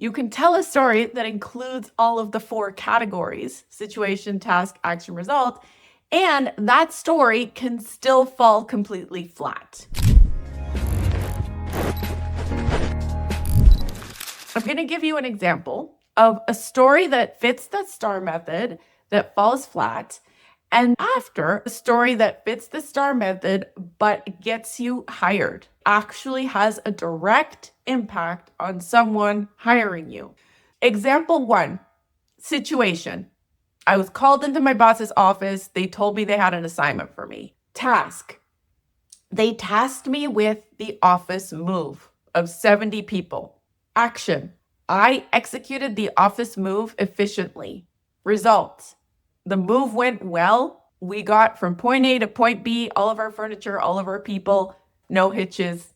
You can tell a story that includes all of the 4 categories: situation, task, action, result, and that story can still fall completely flat. I'm going to give you an example of a story that fits the STAR method that falls flat, and after a story that fits the STAR method but gets you hired, actually has a direct impact on someone hiring you. Example 1, situation. I was called into my boss's office. They told me they had an assignment for me. Task. They tasked me with the office move of 70 people. Action. I executed the office move efficiently. Result. The move went well. We got from point A to point B, all of our furniture, all of our people, no hitches.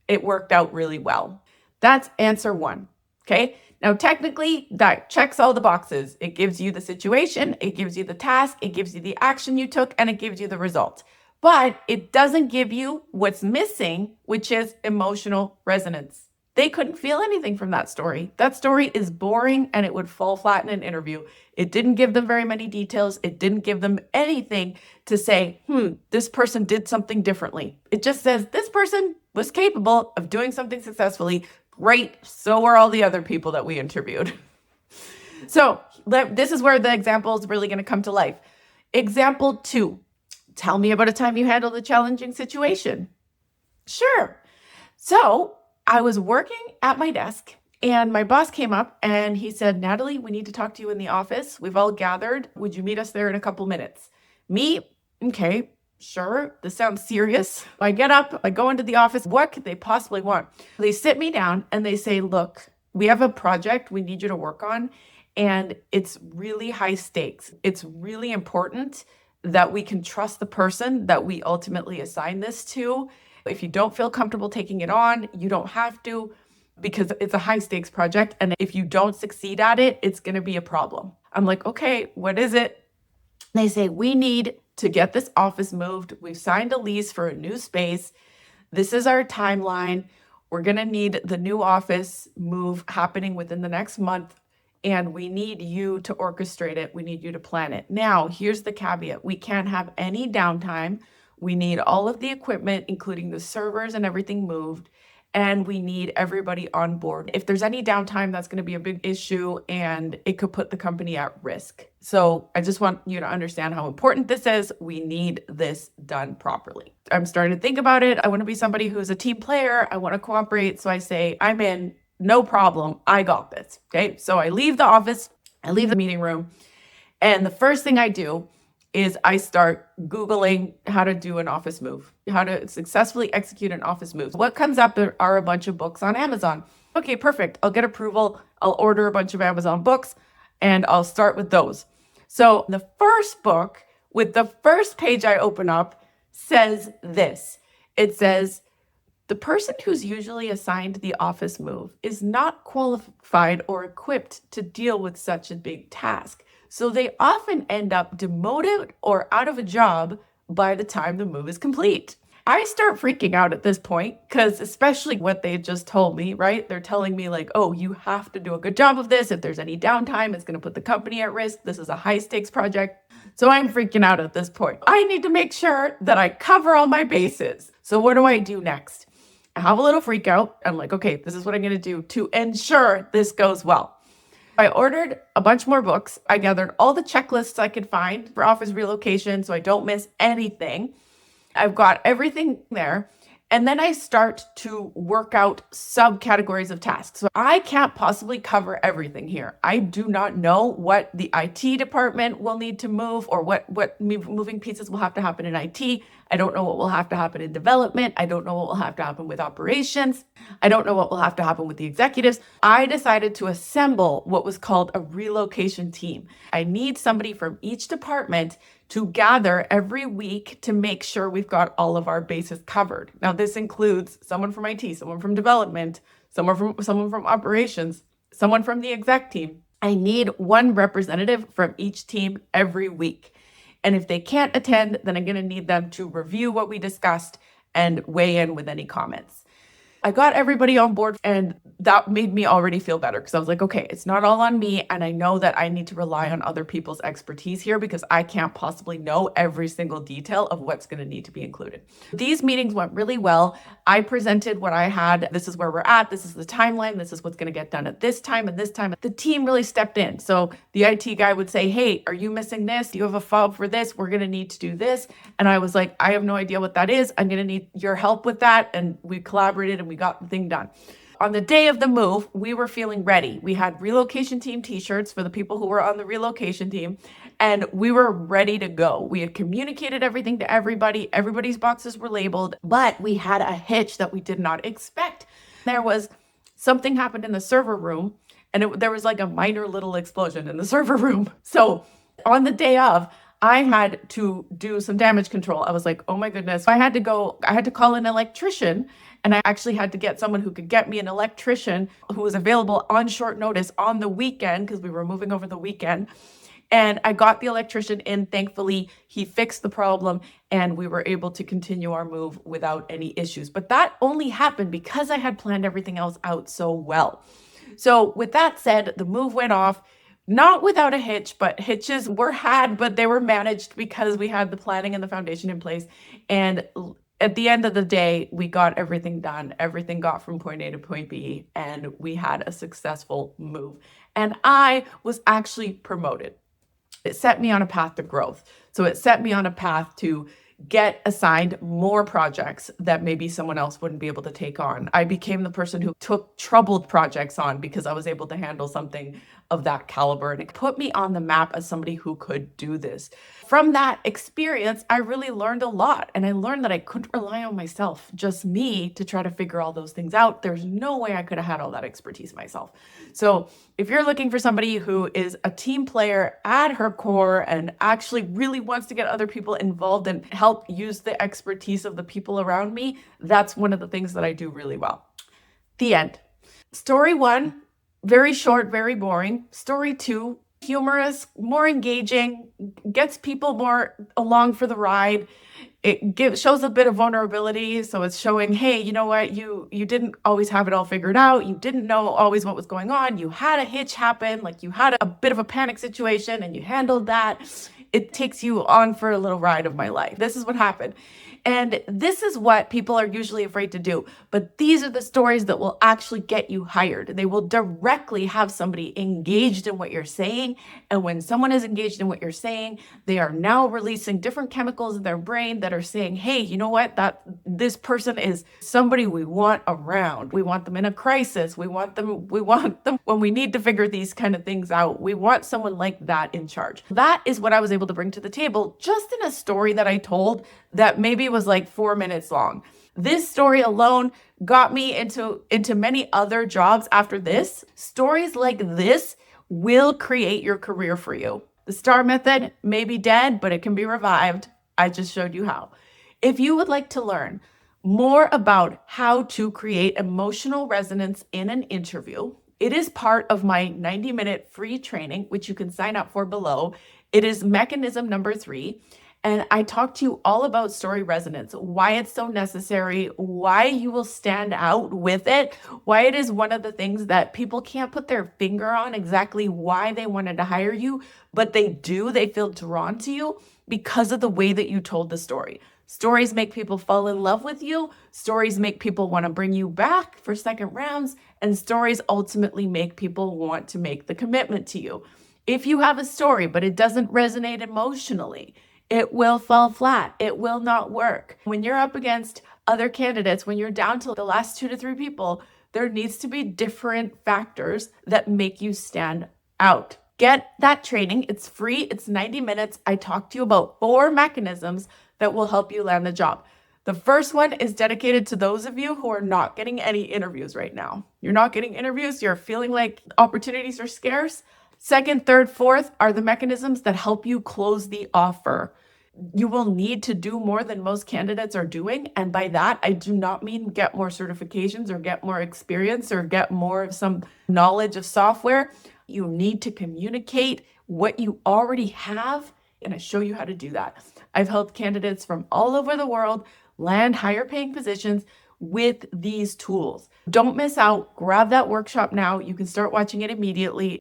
It worked out really well. That's answer 1. Okay. Now, technically, that checks all the boxes. It gives you the situation, it gives you the task, it gives you the action you took, and it gives you the result. But it doesn't give you what's missing, which is emotional resonance. They couldn't feel anything from that story. That story is boring and it would fall flat in an interview. It didn't give them very many details. It didn't give them anything to say, this person did something differently. It just says this person was capable of doing something successfully. Great. So were all the other people that we interviewed. So this is where the example is really going to come to life. Example 2. Tell me about a time you handled a challenging situation. Sure. So I was working at my desk and my boss came up and he said, Natalie, we need to talk to you in the office. We've all gathered. Would you meet us there in a couple minutes? Me? Okay, sure. This sounds serious. I get up, I go into the office. What could they possibly want? They sit me down and they say, look, we have a project we need you to work on and it's really high stakes. It's really important that we can trust the person that we ultimately assign this to. If you don't feel comfortable taking it on, you don't have to, because it's a high stakes project. And if you don't succeed at it, it's going to be a problem. I'm like, okay, what is it? They say, we need to get this office moved. We've signed a lease for a new space. This is our timeline. We're going to need the new office move happening within the next month. And we need you to orchestrate it. We need you to plan it. Now, here's the caveat. We can't have any downtime. We need all of the equipment, including the servers and everything moved, and we need everybody on board. If there's any downtime, that's going to be a big issue and it could put the company at risk. So I just want you to understand how important this is. We need this done properly. I'm starting to think about it. I want to be somebody who's a team player. I want to cooperate. So I say, I'm in, no problem. I got this. Okay. So I leave the office, I leave the meeting room, and the first thing I do is I start Googling how to do an office move, how to successfully execute an office move. What comes up are a bunch of books on Amazon. Okay, perfect. I'll get approval. I'll order a bunch of Amazon books and I'll start with those. So the first book with the first page I open up says this. It says, the person who's usually assigned the office move is not qualified or equipped to deal with such a big task. So they often end up demoted or out of a job by the time the move is complete. I start freaking out at this point because especially what they just told me, right? They're telling me like, oh, you have to do a good job of this. If there's any downtime, it's going to put the company at risk. This is a high stakes project. So I'm freaking out at this point. I need to make sure that I cover all my bases. So what do I do next? I have a little freak out. I'm like, okay, this is what I'm going to do to ensure this goes well. I ordered a bunch more books. I gathered all the checklists I could find for office relocation so I don't miss anything. I've got everything there. And then I start to work out subcategories of tasks. So I can't possibly cover everything here. I do not know what the IT department will need to move or what moving pieces will have to happen in IT. I don't know what will have to happen in development. I don't know what will have to happen with operations. I don't know what will have to happen with the executives. I decided to assemble what was called a relocation team. I need somebody from each department to gather every week to make sure we've got all of our bases covered. Now, this includes someone from IT, someone from development, someone from operations, someone from the exec team. I need one representative from each team every week. And if they can't attend, then I'm going to need them to review what we discussed and weigh in with any comments. I got everybody on board, and that made me already feel better because I was like, okay, it's not all on me. And I know that I need to rely on other people's expertise here because I can't possibly know every single detail of what's going to need to be included. These meetings went really well. I presented what I had. This is where we're at. This is the timeline. This is what's going to get done at this time and this time. The team really stepped in. So the IT guy would say, hey, are you missing this? Do you have a fob for this? We're going to need to do this. And I was like, I have no idea what that is. I'm going to need your help with that. And we collaborated and we got the thing done. On the day of the move, we were feeling ready. We had relocation team t-shirts for the people who were on the relocation team, and we were ready to go. We had communicated everything to everybody. Everybody's boxes were labeled, but we had a hitch that we did not expect. There was something happened in the server room, and there was like a minor little explosion in the server room. So on the day of, I had to do some damage control. I was like, oh my goodness. I had to call an electrician, and I actually had to get someone who could get me an electrician who was available on short notice on the weekend because we were moving over the weekend. And I got the electrician in. Thankfully, he fixed the problem and we were able to continue our move without any issues. But that only happened because I had planned everything else out so well. So with that said, the move went off. Not without a hitch, but hitches were had, but they were managed because we had the planning and the foundation in place. And at the end of the day, we got everything done. Everything got from point A to point B, and we had a successful move. And I was actually promoted. It set me on a path to growth. So it set me on a path to get assigned more projects that maybe someone else wouldn't be able to take on. I became the person who took troubled projects on because I was able to handle something of that caliber, and it put me on the map as somebody who could do this. From that experience, I really learned a lot, and I learned that I couldn't rely on myself, just me, to try to figure all those things out. There's no way I could have had all that expertise myself. So if you're looking for somebody who is a team player at her core and actually really wants to get other people involved and help use the expertise of the people around me, that's one of the things that I do really well. The end. Story 1, very short, very boring. Story 2, humorous, more engaging, gets people more along for the ride. It shows a bit of vulnerability. So it's showing, hey, you know what? You didn't always have it all figured out. You didn't know always what was going on. You had a hitch happen, like you had a bit of a panic situation and you handled that. It takes you on for a little ride of my life. This is what happened. And this is what people are usually afraid to do. But these are the stories that will actually get you hired. They will directly have somebody engaged in what you're saying. And when someone is engaged in what you're saying, they are now releasing different chemicals in their brain that are saying, hey, you know what? This person is somebody we want around. We want them in a crisis. We want them when we need to figure these kind of things out. We want someone like that in charge. That is what I was able to bring to the table just in a story that I told that maybe was like 4 minutes long. This story alone got me into many other jobs after this. Stories like this will create your career for you. The STAR method may be dead, but it can be revived. I just showed you how. If you would like to learn more about how to create emotional resonance in an interview, it is part of my 90-minute free training, which you can sign up for below. It is mechanism number 3. And I talk to you all about story resonance, why it's so necessary, why you will stand out with it, why it is one of the things that people can't put their finger on exactly why they wanted to hire you, but they do. They feel drawn to you because of the way that you told the story. Stories make people fall in love with you. Stories make people want to bring you back for second rounds. And stories ultimately make people want to make the commitment to you. If you have a story, but it doesn't resonate emotionally, it will fall flat. It will not work. When you're up against other candidates, when you're down to the last 2 to 3 people, there needs to be different factors that make you stand out. Get that training. It's free. It's 90 minutes. I talk to you about 4 mechanisms that will help you land the job. The first one is dedicated to those of you who are not getting any interviews right now. You're not getting interviews. You're feeling like opportunities are scarce. Second, third, fourth are the mechanisms that help you close the offer. You will need to do more than most candidates are doing. And by that, I do not mean get more certifications or get more experience or get more of some knowledge of software. You need to communicate what you already have, and I show you how to do that. I've helped candidates from all over the world land higher paying positions with these tools. Don't miss out. Grab that workshop now. You can start watching it immediately.